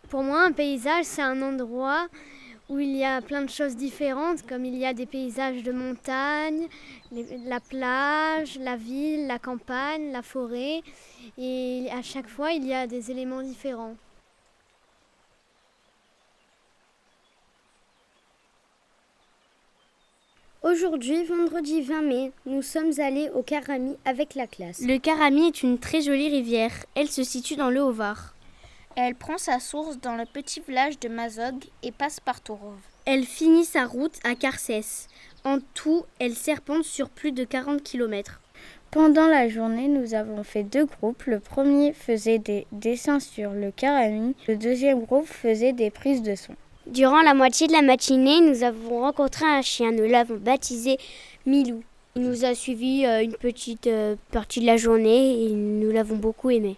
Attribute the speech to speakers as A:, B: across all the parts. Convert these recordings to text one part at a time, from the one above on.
A: Pour moi, un paysage, c'est un endroit où il y a plein de choses différentes, comme il y a des paysages de montagne, la plage, la ville, la campagne, la forêt. Et à chaque fois, il y a des éléments différents.
B: Aujourd'hui, vendredi 20 mai, nous sommes allés au Karami avec la classe.
C: Le Karami est une très jolie rivière. Elle se situe dans le Haut-Var.
D: Elle prend sa source dans le petit village de Mazog et passe par Tourov.
C: Elle finit sa route à Carcès. En tout, elle serpente sur plus de 40 km.
E: Pendant la journée, nous avons fait 2 groupes. Le premier faisait des dessins sur le Karami. Le deuxième groupe faisait des prises de son.
B: Durant la moitié de la matinée, nous avons rencontré un chien. Nous l'avons baptisé Milou. Il nous a suivis une petite partie de la journée et nous l'avons beaucoup aimé.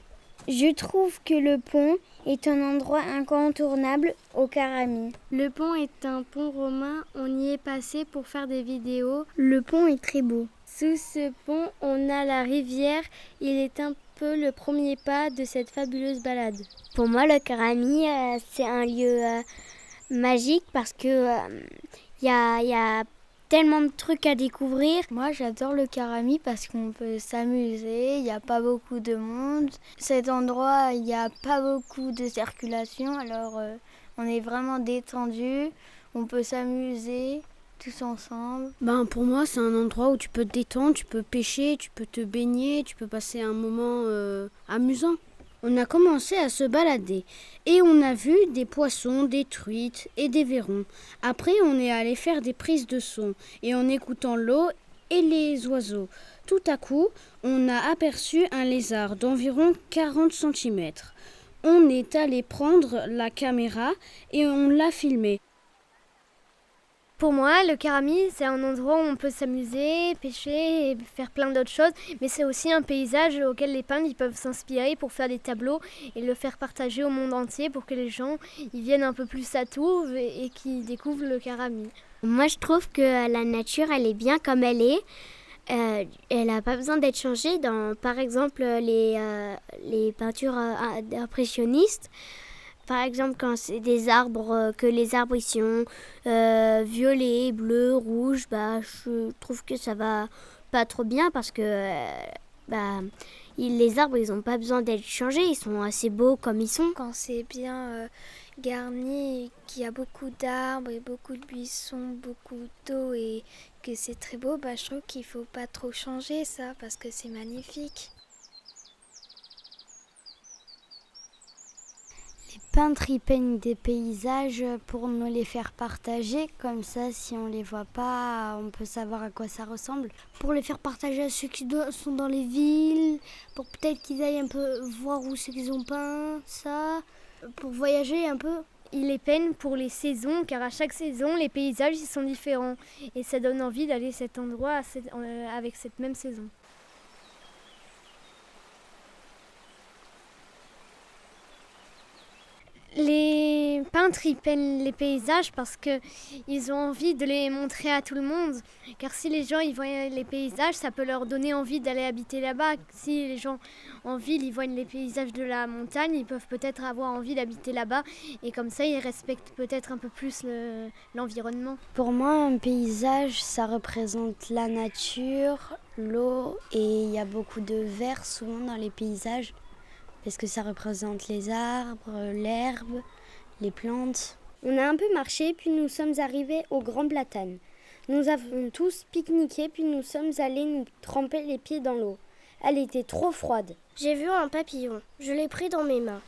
B: Je trouve que le pont est un endroit incontournable au Karami.
A: Le pont est un pont romain, on y est passé pour faire des vidéos.
B: Le pont est très beau.
A: Sous ce pont, on a la rivière. Il est un peu le premier pas de cette fabuleuse balade.
B: Pour moi, le Karami, c'est un lieu magique parce que y a tellement de trucs à découvrir.
E: Moi, j'adore le Karami parce qu'on peut s'amuser, il n'y a pas beaucoup de monde. Cet endroit, il n'y a pas beaucoup de circulation, alors on est vraiment détendu, on peut s'amuser tous ensemble.
C: Pour moi, c'est un endroit où tu peux te détendre, tu peux pêcher, tu peux te baigner, tu peux passer un moment amusant. On a commencé à se balader et on a vu des poissons, des truites et des vairons. Après, on est allé faire des prises de son et en écoutant l'eau et les oiseaux. Tout à coup, on a aperçu un lézard d'environ 40 cm. On est allé prendre la caméra et on l'a filmé.
A: Pour moi, le Karami, c'est un endroit où on peut s'amuser, pêcher et faire plein d'autres choses. Mais c'est aussi un paysage auquel les peintres ils peuvent s'inspirer pour faire des tableaux et le faire partager au monde entier pour que les gens ils viennent un peu plus à Tours et qu'ils découvrent le Karami.
B: Moi, je trouve que la nature, elle est bien comme elle est. Elle n'a pas besoin d'être changée dans, par exemple, les peintures impressionnistes. Par exemple, quand c'est des arbres, que les arbres ils sont violets, bleus, rouges, je trouve que ça va pas trop bien parce que les arbres ils n'ont pas besoin d'être changés, ils sont assez beaux comme ils sont.
F: Quand c'est bien garni, qu'il y a beaucoup d'arbres et beaucoup de buissons, beaucoup d'eau et que c'est très beau, je trouve qu'il faut pas trop changer ça parce que c'est magnifique.
E: Les peintres y peignent des paysages pour nous les faire partager, comme ça si on les voit pas, on peut savoir à quoi ça ressemble. Pour les faire partager à ceux qui sont dans les villes, pour peut-être qu'ils aillent un peu voir où c'est qu'ils ont peint ça, pour voyager un peu.
A: Ils les peignent pour les saisons, car à chaque saison, les paysages ils sont différents. Et ça donne envie d'aller à cet endroit avec cette même saison. Les peintres ils peignent les paysages parce qu'ils ont envie de les montrer à tout le monde. Car si les gens ils voient les paysages, ça peut leur donner envie d'aller habiter là-bas. Si les gens en ville ils voient les paysages de la montagne, ils peuvent peut-être avoir envie d'habiter là-bas. Et comme ça, ils respectent peut-être un peu plus l'environnement.
E: Pour moi, un paysage, ça représente la nature, l'eau et il y a beaucoup de vert souvent dans les paysages. Parce que ça représente les arbres, l'herbe, les plantes.
B: On a un peu marché, puis nous sommes arrivés au Grand Platane. Nous avons tous pique-niqué, puis nous sommes allés nous tremper les pieds dans l'eau. Elle était trop froide.
G: J'ai vu un papillon. Je l'ai pris dans mes mains.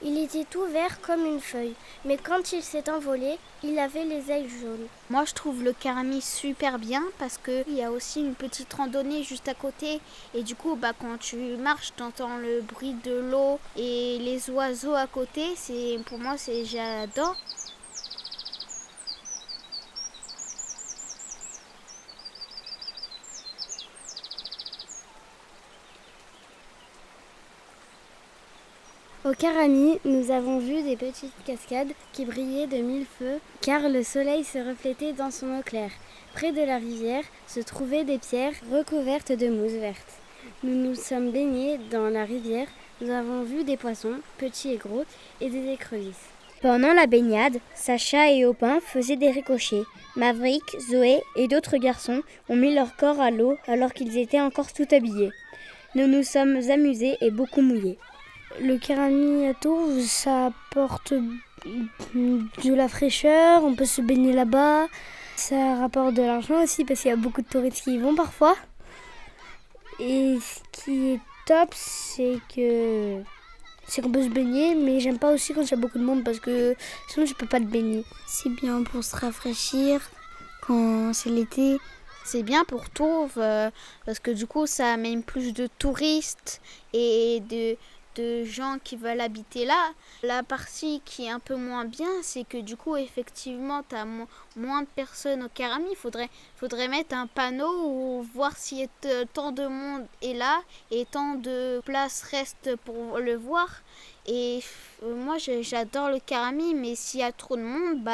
G: Il était tout vert comme une feuille, mais quand il s'est envolé, il avait les ailes jaunes.
D: Moi, je trouve le Karami super bien parce qu'il y a aussi une petite randonnée juste à côté. Et du coup, quand tu marches, tu entends le bruit de l'eau et les oiseaux à côté. Pour moi, j'adore.
B: Au Karami, nous avons vu des petites cascades qui brillaient de mille feux car le soleil se reflétait dans son eau claire. Près de la rivière se trouvaient des pierres recouvertes de mousse verte. Nous nous sommes baignés dans la rivière, nous avons vu des poissons, petits et gros, et des écrevisses. Pendant la baignade, Sacha et Aubin faisaient des ricochets. Maverick, Zoé et d'autres garçons ont mis leur corps à l'eau alors qu'ils étaient encore tout habillés. Nous nous sommes amusés et beaucoup mouillés.
E: Le Karami à Tours, ça apporte de la fraîcheur, on peut se baigner là-bas. Ça rapporte de l'argent aussi parce qu'il y a beaucoup de touristes qui y vont parfois. Et ce qui est top, c'est qu'on peut se baigner, mais j'aime pas aussi quand il y a beaucoup de monde parce que sinon je peux pas te baigner.
D: C'est bien pour se rafraîchir quand c'est l'été. C'est bien pour Tours parce que du coup ça amène plus de touristes et de gens qui veulent habiter là. La partie qui est un peu moins bien, c'est que du coup effectivement tu as moins de personnes au Karami. Il faudrait mettre un panneau ou voir si tant de monde est là et tant de places restent pour le voir. Et moi j'adore le Karami, mais s'il y a trop de monde,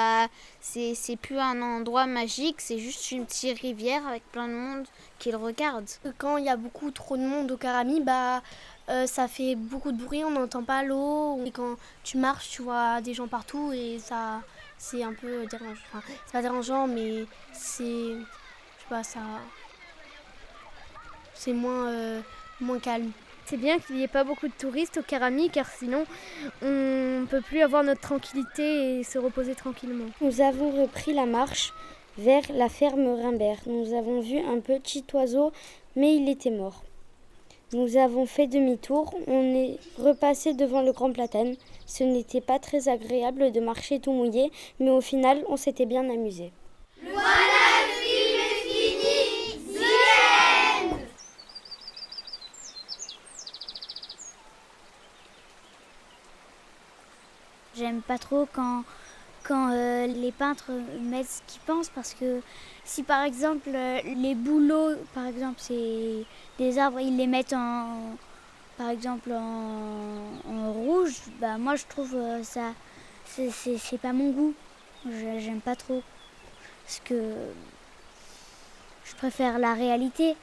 D: c'est plus un endroit magique, c'est juste une petite rivière avec plein de monde qui le regarde.
E: Quand il y a beaucoup trop de monde au Karami, ça fait beaucoup de bruit, on n'entend pas l'eau. Et quand tu marches, tu vois des gens partout et ça, c'est un peu dérangeant. Enfin, c'est pas dérangeant, mais c'est moins calme.
A: C'est bien qu'il n'y ait pas beaucoup de touristes au Karami, car sinon on ne peut plus avoir notre tranquillité et se reposer tranquillement.
B: Nous avons repris la marche vers la ferme Rimbert. Nous avons vu un petit oiseau, mais il était mort. Nous avons fait demi-tour, on est repassé devant le grand platane. Ce n'était pas très agréable de marcher tout mouillé, mais au final, on s'était bien amusé.
G: J'aime pas trop quand les peintres mettent ce qu'ils pensent parce que si par exemple les bouleaux, par exemple c'est des arbres, ils les mettent par exemple en rouge, moi je trouve ça c'est pas mon goût. J'aime pas trop parce que je préfère la réalité.